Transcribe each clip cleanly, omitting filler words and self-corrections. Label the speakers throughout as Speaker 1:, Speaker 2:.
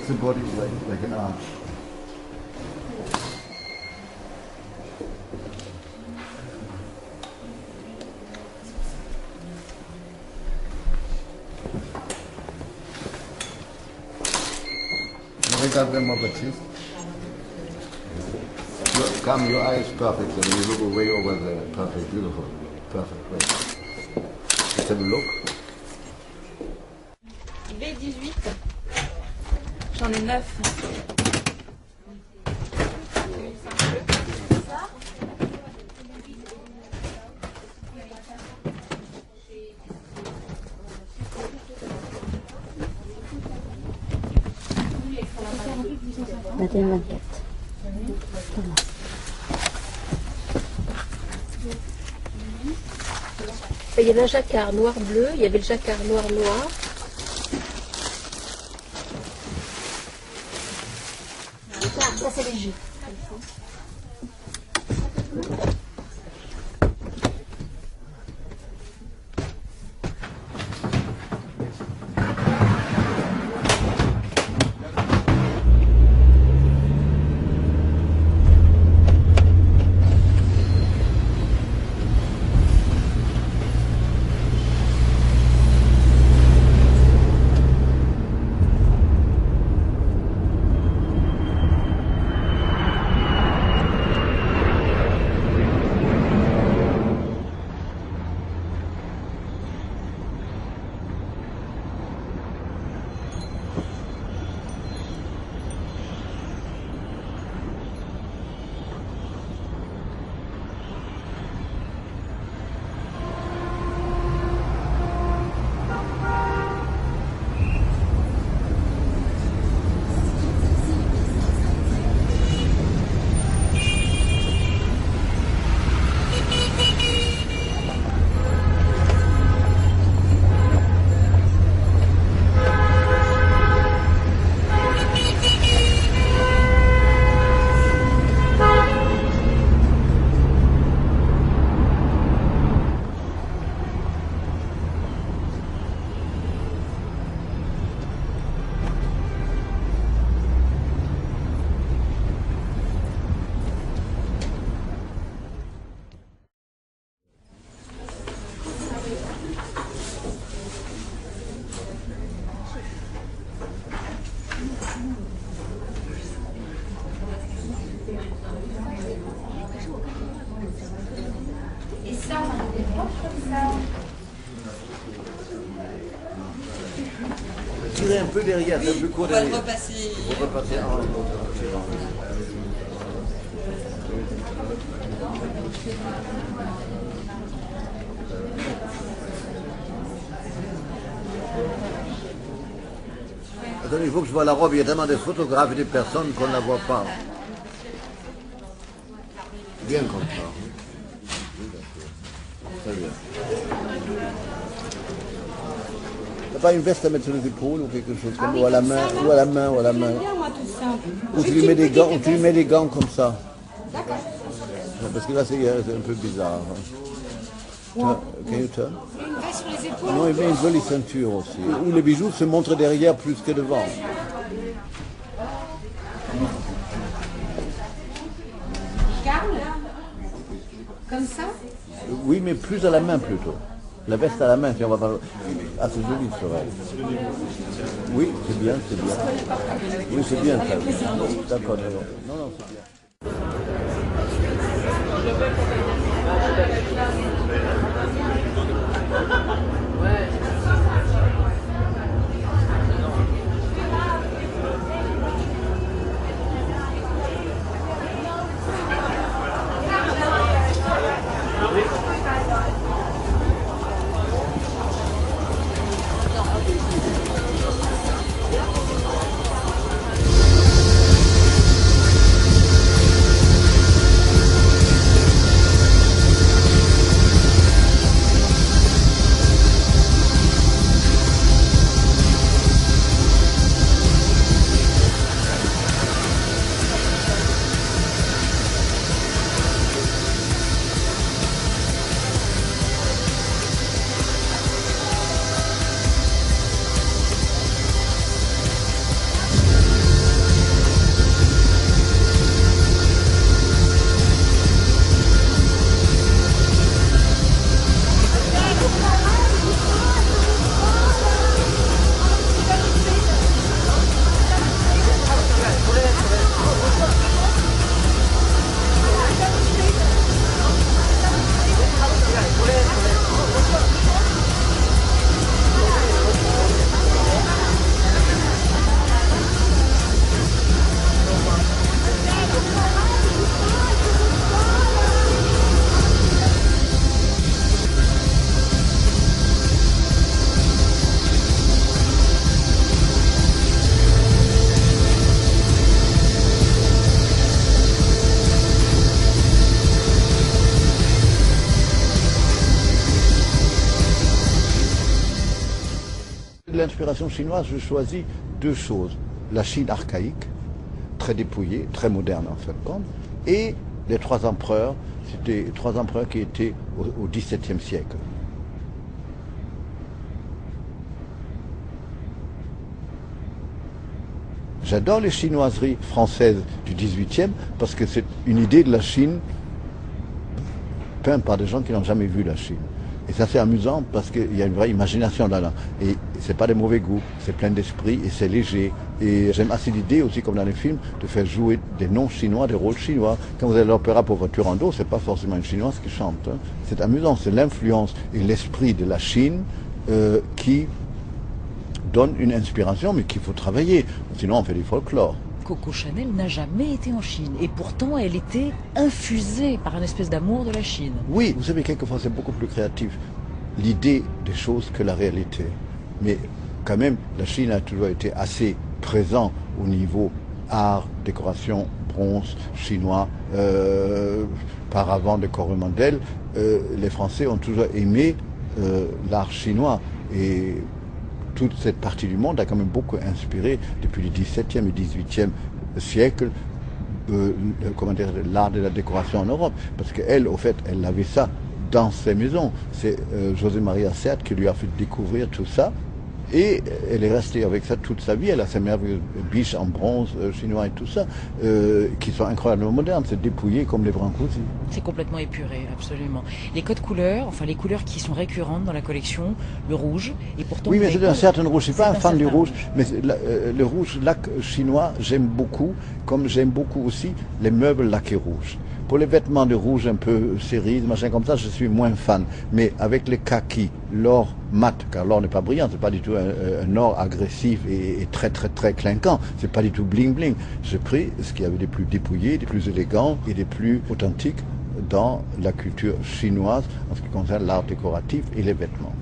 Speaker 1: the body like an arch. Regarde-moi, Baptiste. Come, your eye is perfect. And you look way over there. Perfect, beautiful. Perfect, great. Let's have a look.
Speaker 2: B18. J'en ai 9.
Speaker 3: Il y avait un jacquard noir-bleu, il y avait le jacquard noir-noir. Ça c'est léger.
Speaker 1: Tirez un peu derrière, c'est un peu court
Speaker 2: On va
Speaker 1: derrière.
Speaker 2: le repasser.
Speaker 1: On va passer en tirant. Attendez, il faut que je vois la robe, il y a tellement de photographes et de personnes qu'on ne la voit pas. Bien comme ça. Très bien. T'as pas une veste à mettre sur les épaules ou quelque chose comme ou à la main, ou à la main, ou à la main.
Speaker 2: Bien moi tout ça.
Speaker 1: Ou tu lui mets des gants, ou tu lui mets des gants comme ça.
Speaker 2: D'accord.
Speaker 1: Parce que là c'est un peu bizarre. Can you turn?
Speaker 2: Une veste sur les épaules.
Speaker 1: Non, il met une jolie ceinture aussi. Où les bijoux se montrent derrière plus que devant.
Speaker 2: Carl. Comme ça.
Speaker 1: Oui, mais plus à la main plutôt. La veste à la main, tiens, on va pas... Ah, c'est joli, c'est vrai. Oui, c'est bien, c'est bien. Oui, c'est bien, ça. D'accord, d'accord. Non, non, c'est bien. l'inspiration chinoise, je choisis deux choses. La Chine archaïque, très dépouillée, très moderne en fin de compte, et les trois empereurs, c'était trois empereurs qui étaient au XVIIe siècle. J'adore les chinoiseries françaises du XVIIIe parce que c'est une idée de la Chine peinte par des gens qui n'ont jamais vu la Chine. Et ça c'est amusant parce qu'il y a une vraie imagination là-dedans. Et c'est pas des mauvais goûts, c'est plein d'esprit et c'est léger. Et j'aime assez l'idée aussi, comme dans les films, de faire jouer des noms chinois, des rôles chinois. Quand vous allez à l'opéra pour Turandot, c'est pas forcément une chinoise qui chante. Hein. C'est amusant, c'est l'influence et l'esprit de la Chine qui donne une inspiration, mais qu'il faut travailler. Sinon, on fait du folklore.
Speaker 4: Coco Chanel n'a jamais été en Chine. Et pourtant, elle était infusée par une espèce d'amour de la Chine.
Speaker 1: Oui, vous savez, quelquefois, c'est beaucoup plus créatif. L'idée des choses que la réalité. Mais quand même, la Chine a toujours été assez présente au niveau art, décoration, bronze, chinois, paravent de Coromandel. Les Français ont toujours aimé l'art chinois. Et toute cette partie du monde a quand même beaucoup inspiré depuis le XVIIe et XVIIIe siècle l'art de la décoration en Europe. Parce qu'elle, au fait, elle avait ça dans ses maisons. C'est José Maria Sert qui lui a fait découvrir tout ça. Et elle est restée avec ça toute sa vie. Elle a ses merveilleuses biches en bronze chinois et tout ça, qui sont incroyablement modernes. C'est dépouillé comme les Brancusi.
Speaker 4: C'est complètement épuré, absolument. Les codes couleurs, enfin les couleurs qui sont récurrentes dans la collection, le rouge, et pourtant...
Speaker 1: Oui, mais c'est un certain rouge. Je ne suis pas un fan du rouge, mais le rouge lac chinois, j'aime beaucoup, comme j'aime beaucoup aussi les meubles laqués rouges. Pour les vêtements de rouge un peu cerises, machin comme ça, je suis moins fan. Mais avec les kakis, l'or mat, car l'or n'est pas brillant, c'est pas du tout un or agressif et très très très clinquant. C'est pas du tout bling bling. J'ai pris ce qu'il y avait des plus dépouillés, des plus élégants et des plus authentiques dans la culture chinoise en ce qui concerne l'art décoratif et les vêtements.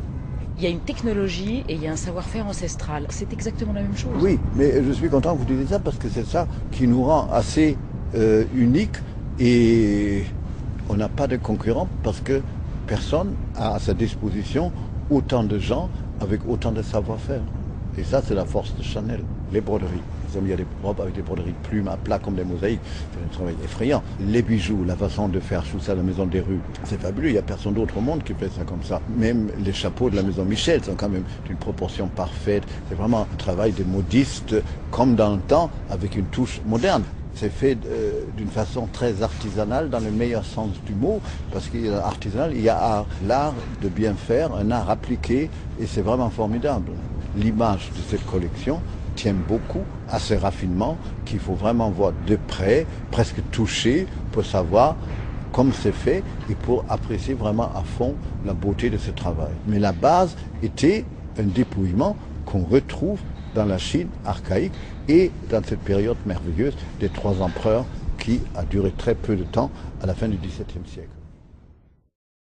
Speaker 4: Il y a une technologie et il y a un savoir-faire ancestral. C'est exactement la même chose.
Speaker 1: Oui, mais je suis content que vous disiez ça parce que c'est ça qui nous rend assez uniques. Et on n'a pas de concurrents parce que personne a à sa disposition autant de gens avec autant de savoir-faire. Et ça, c'est la force de Chanel. Les broderies. Il y a des robes avec des broderies de plumes à plat comme des mosaïques. C'est un travail effrayant. Les bijoux, la façon de faire tout ça à la Maison des Rues, c'est fabuleux. Il n'y a personne d'autre au monde qui fait ça comme ça. Même les chapeaux de la Maison Michel sont quand même d'une proportion parfaite. C'est vraiment un travail de modiste comme dans le temps avec une touche moderne. C'est fait d'une façon très artisanale dans le meilleur sens du mot, parce qu'il y a artisanal, il y a l'art de bien faire, un art appliqué, et c'est vraiment formidable. L'image de cette collection tient beaucoup à ces raffinements qu'il faut vraiment voir de près, presque toucher, pour savoir comme c'est fait et pour apprécier vraiment à fond la beauté de ce travail. Mais la base était un dépouillement qu'on retrouve dans la Chine archaïque et dans cette période merveilleuse des trois empereurs qui a duré très peu de temps à la fin du XVIIe siècle.